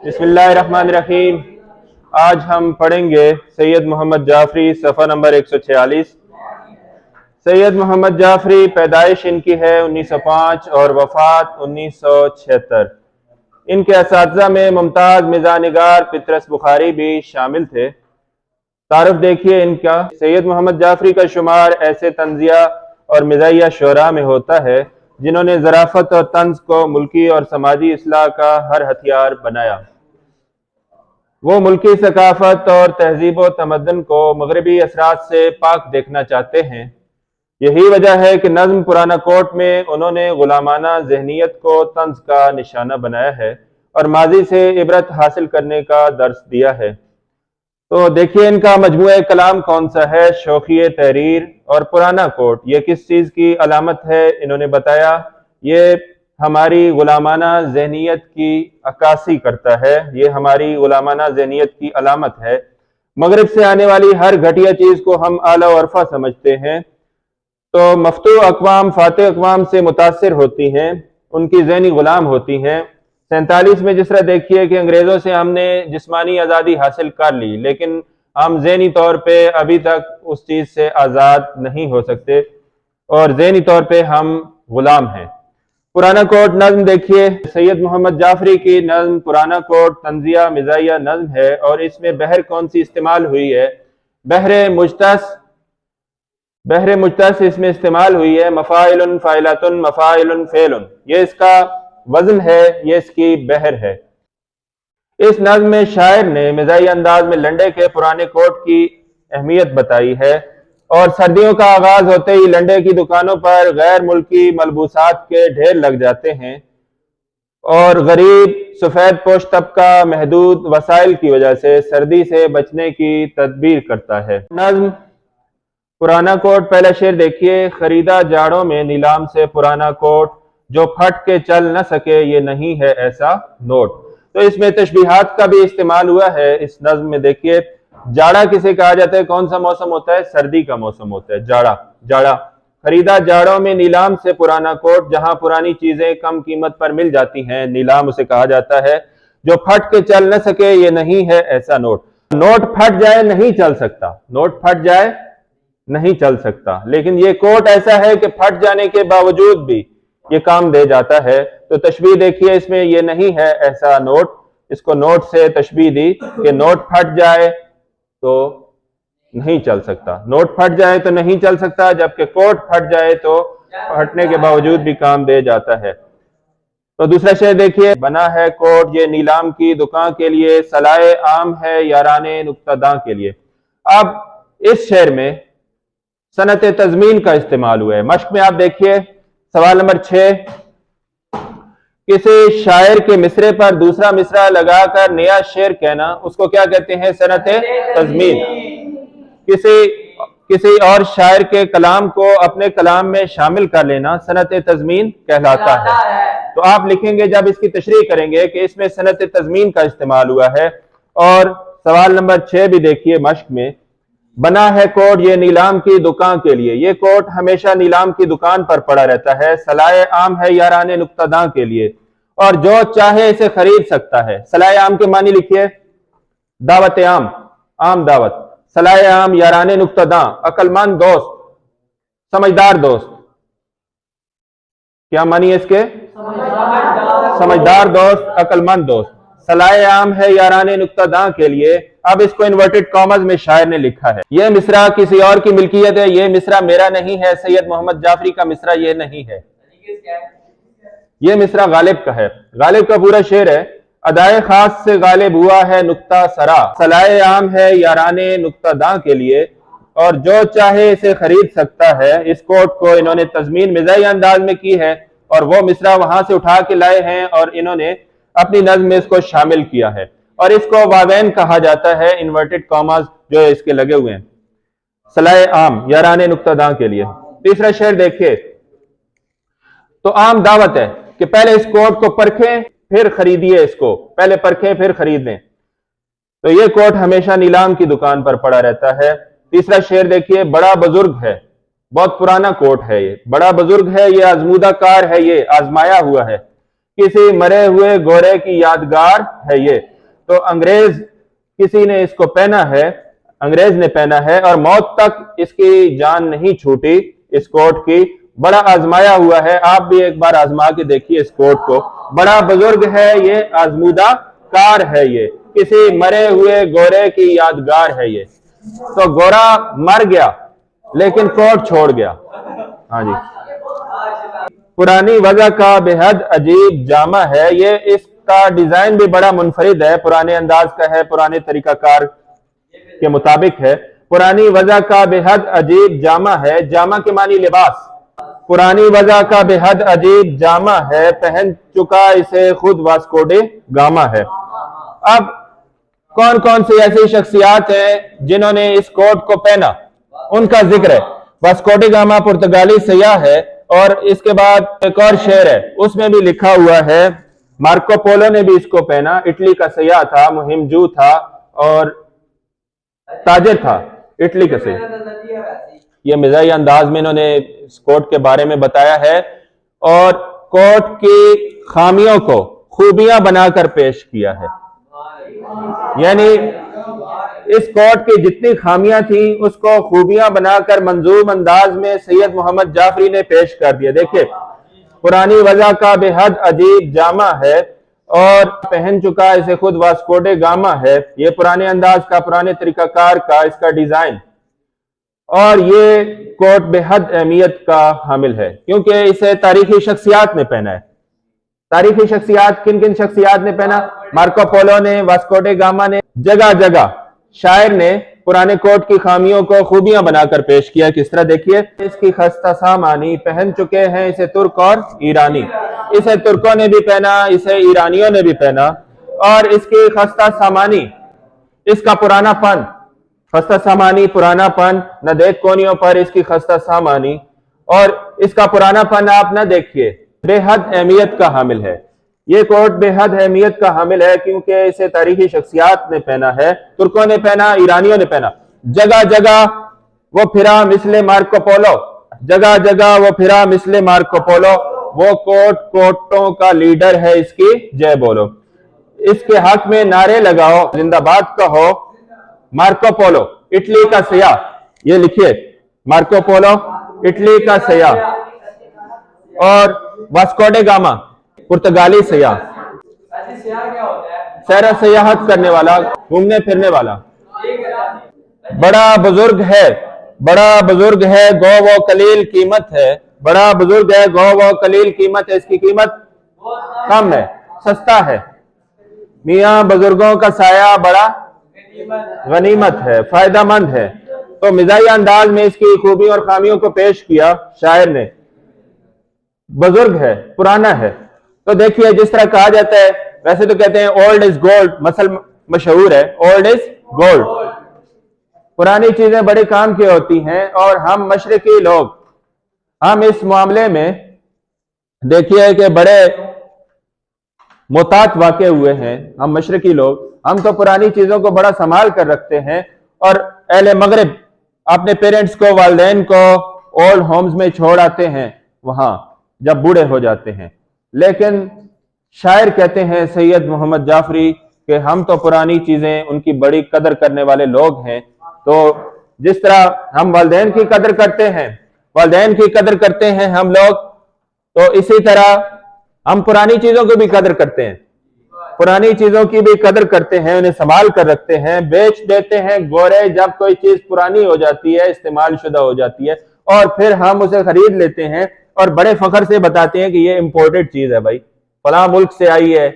बिस्मिल्लाहिर्रहमानिर्रहीम। आज हम पढ़ेंगे सैयद मोहम्मद जाफरी, सफ़ा नंबर 146। सैयद मोहम्मद जाफरी पैदाइश इनकी है 1905 और वफ़ात 1976। इनके असातिज़ा में मुमताज़ मिज़ानिगार पितरस बुखारी भी शामिल थे। तारुफ देखिए इनका। सैयद मोहम्मद जाफरी का शुमार ऐसे तंजिया और मिज़ाहिया शुरा में होता है जिन्होंने ज़राफ़त और तंज को मुल्की और समाजी इस्लाह का हर हथियार बनाया। वो मुल्की सकाफत और तहजीब व तमद्दुन को मगरबी असरात से पाक देखना चाहते हैं। यही वजह है कि नज़्म पुराना कोट में उन्होंने गुलामाना जहनीत को तंज का निशाना बनाया है और माजी से इबरत हासिल करने का दर्स दिया है। तो देखिए इनका मजमूए कलाम कौन सा है। शौक़ी तहरीर और पुराना कोट ये किस चीज़ की अलामत है, इन्होंने बताया ये हमारी गुलामाना जहनीत की अक्कासी करता है, ये हमारी गुलामाना जहनीत की अलामत है। मगरिब से आने वाली हर घटिया चीज़ को हम आला वरफा समझते हैं, तो मफ्तू अक़वाम फाते अक़वाम से मुतासिर होती हैं, उनकी जहनी गुलाम होती हैं। 47 में जिस तरह देखिए कि अंग्रेज़ों से हमने जिस्मानी आज़ादी हासिल कर ली, लेकिन हम जहनी तौर पे अभी तक उस चीज़ से आज़ाद नहीं हो सकते और जहनी तौर पे हम गुलाम हैं। पुराना कोट नज़्म देखिए, सैयद मोहम्मद जाफरी की नज़्म पुराना कोट तंजिया मिज़ाहिया नज़्म है और इसमें बहर कौन सी इस्तेमाल हुई है? बहर मुजतस इसमें इस्तेमाल हुई है। मफ़ाइलुन फ़ाइलतुन मफ़ाइलुन फ़ेलुन, ये इसका वज़न है, ये इसकी बहर है। इस नज़्म में शायर ने मिज़ाही अंदाज में लंडे के पुराने कोट की अहमियत बताई है और सर्दियों का आगाज होते ही लंडे की दुकानों पर गैर मुल्की मलबूसात के ढेर लग जाते हैं और गरीब सफ़ेद पोश तबका महदूद वसाइल की वजह से सर्दी से बचने की तदबीर करता है। नज़्म पुराना कोट, पहला शेर देखिए। खरीदा जाड़ों में नीलाम से पुराना कोट, जो फट के चल न सके ये नहीं है ऐसा नोट। तो इसमें तशबीहात का भी इस्तेमाल हुआ है इस नज़्म में। देखिए जाड़ा किसे कहा जाता है, कौन सा मौसम होता है? सर्दी का मौसम होता है जाड़ा। खरीदा जाड़ों में नीलाम से पुराना कोट, जहां पुरानी चीजें कम कीमत पर मिल जाती हैं, नीलाम उसे कहा जाता है। जो फट के चल न सके ये नहीं है ऐसा नोट। नोट फट जाए नहीं चल सकता, नोट फट जाए नहीं चल सकता, लेकिन ये कोट ऐसा है कि फट जाने के बावजूद भी ये काम दे जाता है। तो तशबीह देखिए इसमें, ये नहीं है ऐसा नोट, इसको नोट से तशबीह दी कि नोट फट जाए तो नहीं चल सकता, नोट फट जाए तो नहीं चल सकता, जबकि कोट फट जाए तो फटने के बावजूद भी काम दे जाता है। तो दूसरा शेर देखिए। बना है कोट ये नीलाम की दुकान के लिए, सलाए आम है याराने नुक्तादां के लिए। अब इस शेर में सनत तज़मीन का इस्तेमाल हुआ है। मश्क में आप देखिए सवाल नंबर 6, किसी शायर के मिसरे पर दूसरा मिसरा लगाकर नया शेर कहना, उसको क्या कहते हैं? सनत तज़मीन। किसी और शायर के कलाम को अपने कलाम में शामिल कर लेना सनत तज़मीन कहलाता है। तो आप लिखेंगे जब इसकी तशरीह करेंगे कि इसमें सनत तज़मीन का इस्तेमाल हुआ है। और सवाल नंबर 6 भी देखिए मश्क में। बना है कोट ये नीलाम की दुकान के लिए, ये कोट हमेशा नीलाम की दुकान पर पड़ा रहता है। सलाए आम है याराने नुक्तादां के लिए, और जो चाहे इसे खरीद सकता है। सलाए आम के मानी लिखिए, दावत आम, आम दावत। सलाए आम याराने नुक्तादां, अक्लमंद दोस्त, समझदार दोस्त। क्या मानी है इसके? समझदार दोस्त, अक्लमंद दोस्त। सलाए आम है याराने नुक्तादां के लिए। अब इसको इन्वर्टेड कॉमर्स में शायर ने लिखा है, यह मिसरा किसी और की मिल्कियत है, यह मिसरा मेरा नहीं है, सैयद मोहम्मद जाफरी का मिसरा यह नहीं है, यह मिसरा गालिब का है। गालिब का पूरा शेर है। अदाए खास से गालिब हुआ है नुक्ता सरा, सलाए आम है याराने नुक्तादां के लिए, और जो चाहे इसे खरीद सकता है। इस कोट को इन्होंने तज़मीन मिज़ाही अंदाज में की है और वो मिसरा वहां से उठा के लाए हैं और इन्होंने अपनी नज़्म में इसको शामिल किया है और इसको वावेन कहा जाता है, इन्वर्टेड कॉमास जो है इसके लगे हुए हैं। सलाए आम याराने नुक्तादां के लिए। तीसरा शेर देखिए। तो आम दावत है कि पहले इस कोट को परखें फिर खरीदिए, इसको पहले परखें फिर खरीदें। तो ये कोट हमेशा नीलाम की दुकान पर पड़ा रहता है। तीसरा शेर देखिए। बड़ा बुजुर्ग है, बहुत पुराना कोट है ये, बड़ा बुजुर्ग है ये, आजमूदा कार है ये, आजमाया हुआ है, किसी मरे हुए गोरे की यादगार है ये। तो अंग्रेज किसी ने इसको पहना है, अंग्रेज ने पहना है और मौत तक इसकी जान नहीं छूटी इस कोट की। बड़ा आजमाया हुआ है, आप भी एक बार आजमा के देखिए इस कोट को। बड़ा बुजुर्ग है ये, आजमूदा कार है ये, किसी मरे हुए गोरे की यादगार है ये। तो गोरा मर गया लेकिन कोट छोड़ गया। हाँ जी, पुरानी वजह का बेहद अजीब जामा है ये। इसका डिजाइन भी बड़ा मुनफरिद है, पुराने अंदाज का है, पुराने तरीकाकार के मुताबिक है। पुरानी वजह का बेहद अजीब जामा है, जामा के मानी लिबास। पुरानी वजह का बेहद अजीब जामा है, पहन चुका इसे खुद वास्को डे गामा है। अब कौन कौन सी ऐसी शख्सियात हैं जिन्होंने इस कोट को पहना, उनका जिक्र है। वास्को डे गामा पुर्तगाली सयाह है और इसके बाद एक और शेर है, उसमें भी लिखा हुआ है मार्को पोलो ने भी इसको पहना। इटली का सयाह था, मुहिमजू था और ताजिर था, इटली का सयाह। ये मिजाजी अंदाज में इन्होंने इस कोट के बारे में बताया है और कोट की खामियों को खूबियां बनाकर पेश किया है। यानी इस कोट की जितनी खामियां थी उसको खूबियां बनाकर मंजूम अंदाज में सैयद मोहम्मद जाफरी ने पेश कर दिया। देखिए, पुरानी वजह का बेहद अजीब जामा है और पहन चुका इसे खुद वास्को डे गामा है। ये पुराने अंदाज का, पुराने तरीकाकार का इसका डिजाइन, और ये कोट बेहद अहमियत का हामिल है क्योंकि इसे तारीखी शख्सियात ने पहना है। तारीखी शख्सियात, किन किन शख्सियात ने पहना? मार्को पोलो ने, वास्को डे गामा ने। जगह जगह शायर ने पुराने कोट की खामियों को खूबियां बनाकर पेश किया। किस तरह देखिए, इसकी खस्ता सामानी पहन चुके हैं इसे तुर्क और ईरानी। इसे तुर्कों ने भी पहना, इसे ईरानियों ने भी पहना। और इसकी खस्ता सामानी, इसका पुरानापन, खस्ता सामानी पुरानापन, न देख कोनियों पर इसकी खस्ता सामानी, और इसका पुरानापन आप न देखिए, बेहद अहमियत का हामिल है। ये कोट बेहद अहमियत का हामिल है क्योंकि इसे तारीखी शख्सियात ने पहना है, तुर्कों ने पहना, ईरानियों ने पहना। जगह जगह वो फिरा मिसले मार्को पोलो, जगह जगह वो फिरा मिसले मार्को पोलो। वो कोट कोटों का लीडर है, इसकी जय बोलो। इसके हक में नारे लगाओ, जिंदाबाद कहो। मार्को पोलो इटली का सयाह, ये लिखिए, मार्को पोलो इटली का सयाह, और वास्को डे गामा पुर्तगाली सयाह। सैर सयाहत करने वाला, घूमने फिरने वाला। बड़ा बुजुर्ग है, बड़ा बुजुर्ग है, गो वो कलील कीमत है। बड़ा बुजुर्ग है, गो वो कलील कीमत है, इसकी कीमत कम है, सस्ता है। मियाँ बुजुर्गों का साया बड़ा गनीमत है, फायदामंद है। तो मिजाजी अंदाज में इसकी खूबी और खामियों को पेश किया शायर ने। बुजुर्ग है, पुराना है। तो देखिए, जिस तरह कहा जाता है, वैसे तो कहते हैं ओल्ड इज गोल्ड, मसल मशहूर है, ओल्ड इज गोल्ड। पुरानी चीजें बड़े काम की होती हैं और हम मशरकी लोग, हम इस मामले में देखिए कि बड़े मोहतात वाक़े हुए हैं। हम मशरकी लोग, हम तो पुरानी चीजों को बड़ा संभाल कर रखते हैं और अहले मगरिब अपने पेरेंट्स को, वालिदैन को ओल्ड होम्स में छोड़ आते हैं वहां जब बूढ़े हो जाते हैं। लेकिन शायर कहते हैं सैयद मोहम्मद जाफरी कि हम तो पुरानी चीजें, उनकी बड़ी कदर करने वाले लोग हैं। तो जिस तरह हम वालिदैन की कदर करते हैं, वालिदैन की कदर करते हैं हम लोग, तो इसी तरह हम पुरानी चीजों की भी कदर करते हैं, पुरानी चीजों की भी कदर करते हैं, उन्हें संभाल कर रखते हैं, बेच देते हैं। गोरे जब कोई चीज पुरानी हो जाती है, इस्तेमाल शुदा हो जाती है, और फिर हम उसे खरीद लेते हैं और बड़े फख्र से बताते हैं कि ये इंपोर्टेड चीज है, भाई फलां मुल्क से आई है,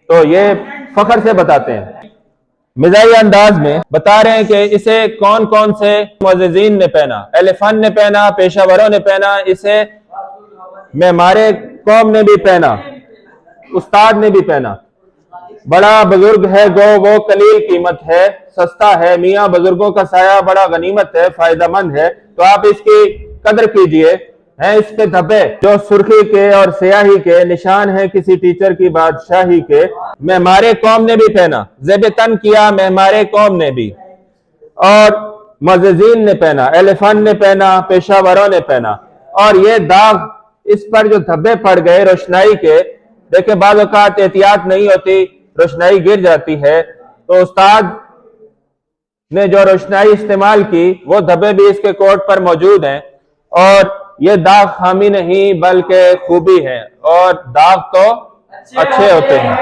तो ये फख्र से बताते हैं। मिजाजी अंदाज में बता रहे हैं कि इसे कौन कौन से मुअज़्ज़िज़ीन ने पहना। अहले फन ने पहना, पेशावरों ने पहना, इसे मेमारे कौम ने भी पहना, उस्ताद ने भी पहना। बड़ा बुजुर्ग है, गो वो कलील कीमत है, सस्ता है। मियाँ बुजुर्गों का साया बड़ा गनीमत है, फायदेमंद है। तो आप इसकी कदर कीजिए। हैं इस पे धब्बे जो सुर्खी के और स्याही के निशान है किसी टीचर की बादशाही के। मेमारे कौम ने भी पहना, ज़ेब तन किया मेमारे कौम ने भी, और मुअज़्ज़िज़ीन ने पहना, अहले फन ने पहना, पेशावरों ने पहना। और ये दाग इस पर जो धब्बे पड़ गए रोशनाई के, देखे बाद औकात एहतियात नहीं होती, रोशनाई गिर जाती है तो उस्ताद ने जो रोशनाई इस्तेमाल की वो धब्बे भी इसके कोट पर मौजूद हैं, और ये दाग खामी नहीं बल्कि खूबी है, और दाग तो अच्छे होते हैं।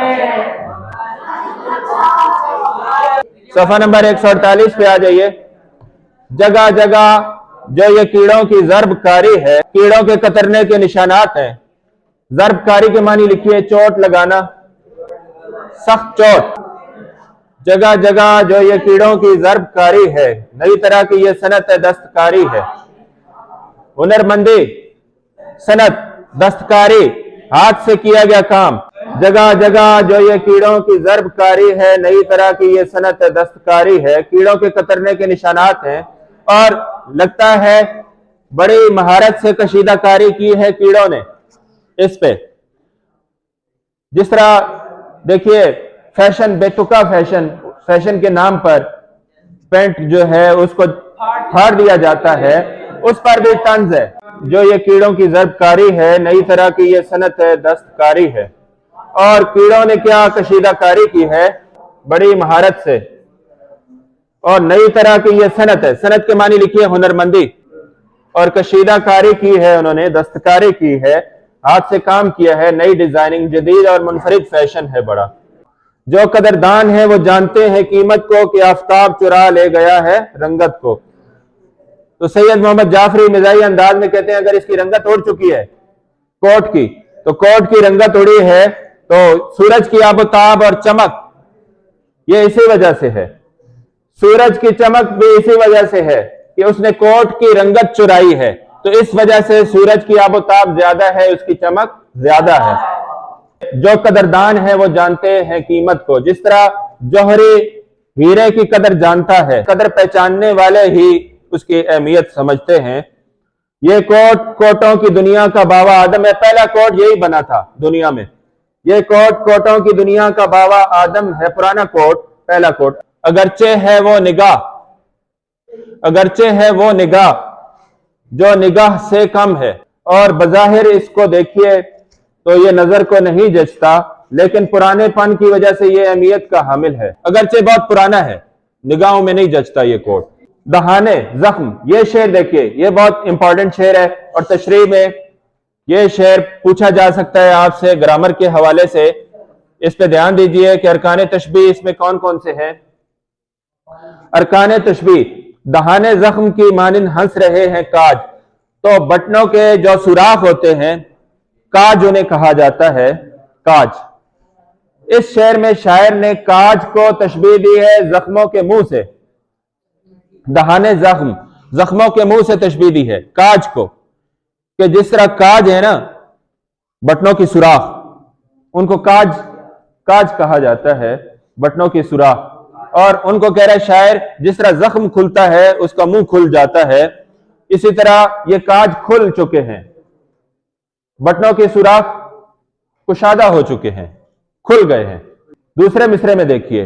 सफा नंबर 148 पे आ जाइए। जगह जगह जो ये कीड़ों की ज़रबकारी है, कीड़ों के कतरने के निशानात हैं। ज़रबकारी के मानी लिखिए चोट लगाना, सख्त चोट। जगह जगह जो ये कीड़ों की ज़रबकारी है, नई तरह की ये सनत दस्तकारी है। हुनरमंदी, सनत, दस्तकारी, हाथ से किया गया काम। जगह जगह जो ये कीड़ों की ज़रबकारी है, नई तरह की ये सनत दस्तकारी है। कीड़ों के कतरने के निशानात हैं, और लगता है बड़ी महारत से कशीदाकारी की है कीड़ों ने इस पे। जिस तरह देखिए फैशन, बेतुका फैशन के नाम पर पेंट जो है उसको फाड़ दिया जाता है, उस पर भी तंज है। जो ये कीड़ों की ज़रबकारी है, नई तरह की ये सनत दस्तकारी है। और कीड़ों ने क्या कशीदाकारी की है बड़ी महारत से, और नई तरह की ये सनत है। सनत के मानी लिखी है हुनरमंदी, और कशीदाकारी की है उन्होंने, दस्तकारी की है, हाथ से काम किया है। नई डिजाइनिंग, जदीद और मुनफरिद फैशन है बड़ा। जो कदरदान है वो जानते हैं कीमत को कि आफताब चुरा ले गया है रंगत को। तो सैयद मोहम्मद जाफरी मिजाई अंदाज में कहते हैं अगर इसकी रंगत उड़ चुकी है कोट की, तो कोट की रंगत उड़ी है तो सूरज की आबोताब और चमक ये इसी वजह से है। सूरज की चमक भी इसी वजह से है कि उसने कोट की रंगत चुराई है, तो इस वजह से सूरज की आबोताब ज्यादा है, उसकी चमक ज्यादा है। जो कदरदान है वो जानते हैं कीमत को। जिस तरह जौहरी हीरे की कदर जानता है, कदर पहचानने वाले ही उसकी अहमियत समझते हैं। ये कोटों की दुनिया का बाबा आदम है। पहला कोट यही बना था दुनिया में। ये कोटों की दुनिया का बाबा आदम है, पुराना कोट, पहला कोट। अगरचे है वो निगाह, अगरचे है वो निगाह जो निगाह से कम है, और बज़ाहिर इसको देखिए तो ये नजर को नहीं जचता, लेकिन पुरानेपन की वजह से ये अहमियत का हामिल है। अगरचे बहुत पुराना है, निगाहों में नहीं जचता ये कोट। दहाने जख्म, ये शेर देखिए, ये बहुत इंपॉर्टेंट शेर है, और तशरीह में ये शेर पूछा जा सकता है आपसे ग्रामर के हवाले से। इस पे ध्यान दीजिए कि अरकान तशबीह इसमें कौन कौन से हैं। अरकान तशबीह, दहाने जख्म की मानिंद हंस रहे हैं काज, तो बटनों के जो सुराख होते हैं काज उन्हें कहा जाता है, काज। इस शेर में शायर ने काज को तशबीह दी है जख्मों के मुंह से। दहाने जख्म, जख्मों के मुंह से तशबीह दी है काज को, कि जिस तरह काज है ना बटनों की सुराख, उनको काज कहा जाता है, बटनों की सुराख। और उनको कह रहा है शायर जिस तरह जख्म खुलता है उसका मुंह खुल जाता है, इसी तरह ये काज खुल चुके हैं, बटनों के सुराख कुशादा हो चुके हैं, खुल गए हैं। दूसरे मिसरे में देखिए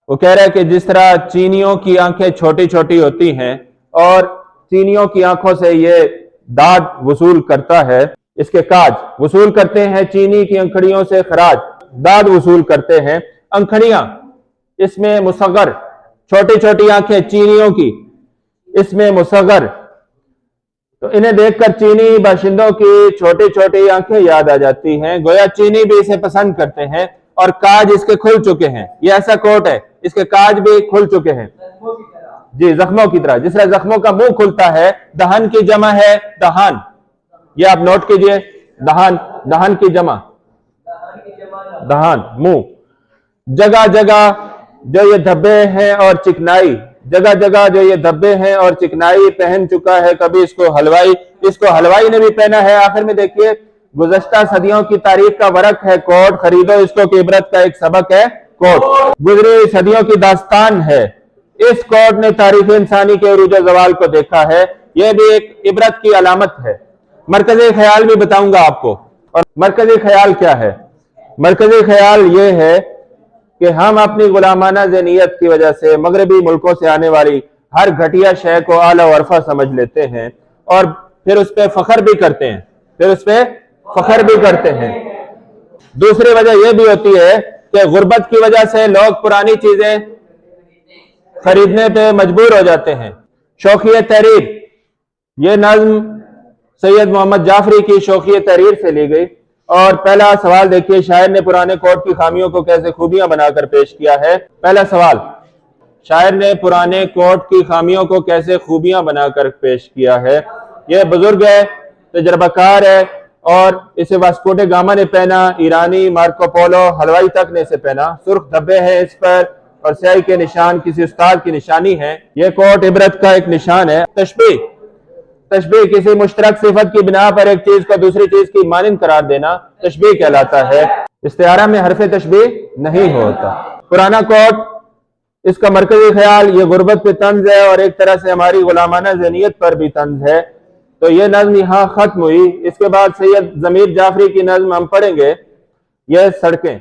वो कह रहा है कि जिस तरह चीनियों की आंखें छोटी छोटी होती हैं और चीनियों की आंखों से ये दाद वसूल करता है, इसके काज वसूल करते हैं चीनी की अंखड़ियों से खराज, दाद वसूल करते हैं। अंखड़ियां इसमें मुसगर, छोटी छोटी आंखें चीनियों की, इसमें मुसगर, तो इन्हें देखकर चीनी बाशिंदों की छोटी छोटी आंखें याद आ जाती हैं, गोया चीनी भी इसे पसंद करते हैं। और काज इसके खुल चुके हैं। ये ऐसा कोट है, इसके काज भी खुल चुके हैं जी, जख्मों की तरह। जिस तरह जख्मों का मुंह खुलता है, दहन की जमा है दहान, ये आप नोट कीजिए, दहान, दहन की जमा, दहान, मुंह। जगह जगह जो ये धब्बे हैं और चिकनाई, जगह जगह जो ये धब्बे हैं और चिकनाई पहन चुका है कभी इसको हलवाई, इसको हलवाई ने भी पहना है। आखिर में देखिए गुज़श्ता सदियों की तारीख का वरक है कोट, खरीदो इसको कि इबरत का एक सबक है कोट, गुजरी सदियों की दास्तान है। इस कोट ने तारीख इंसानी के उरूज ज़वाल को देखा है, यह भी एक इबरत की अलामत है। मरकजी ख्याल भी बताऊंगा आपको। और मरकजी ख्याल क्या है? मरकजी ख्याल ये है कि हम अपनी गुलामाना ज़हनियत की वजह से मगरबी मुल्कों से आने वाली हर घटिया शय को आला वरफा समझ लेते हैं और फिर उस पर फख्र भी करते हैं, फिर उस पर फख्र भी करते हैं। दूसरी वजह यह भी होती है कि गुर्बत की वजह से लोग पुरानी चीजें खरीदने पे मजबूर हो जाते हैं। शौकिया तहरीर, ये नज्म सैयद मोहम्मद जाफरी की शौकिया तहरीर से ली गई। और पहला सवाल देखिए, शायर ने पुराने कोट की खामियों को कैसे खूबियां बनाकर पेश किया है। पहला सवाल, शायर ने पुराने कोट की खामियों को कैसे खूबियां बनाकर पेश किया है। यह बुजुर्ग है, तजर्बाकार है और इसे वास्को ड गामा ने पहना, ईरानी, मार्को पोलो, हलवाई तक ने इसे पहना। सुर्ख धब्बे हैं इस पर और स्याही के निशान किसी उस्ताद की निशानी है। यह कोट इबरत का एक निशान है। तशबीह, तशबीह किसी मुश्तरक सिफत की बिना पर एक चीज को दूसरी चीज की मानिंद करार देना तशबीह कहलाता है। इस्तिआरा में हरफ तशबीह नहीं होता। पुराना कोट, इसका मरकजी ख्याल ये गुर्बत पे तंज है और एक तरह से हमारी गुलामाना ज़हनियत पर भी तंज है। तो ये नज्म यहाँ खत्म हुई। इसके बाद सैयद ज़मीर जाफरी की नज्म हम पढ़ेंगे, यह सड़कें।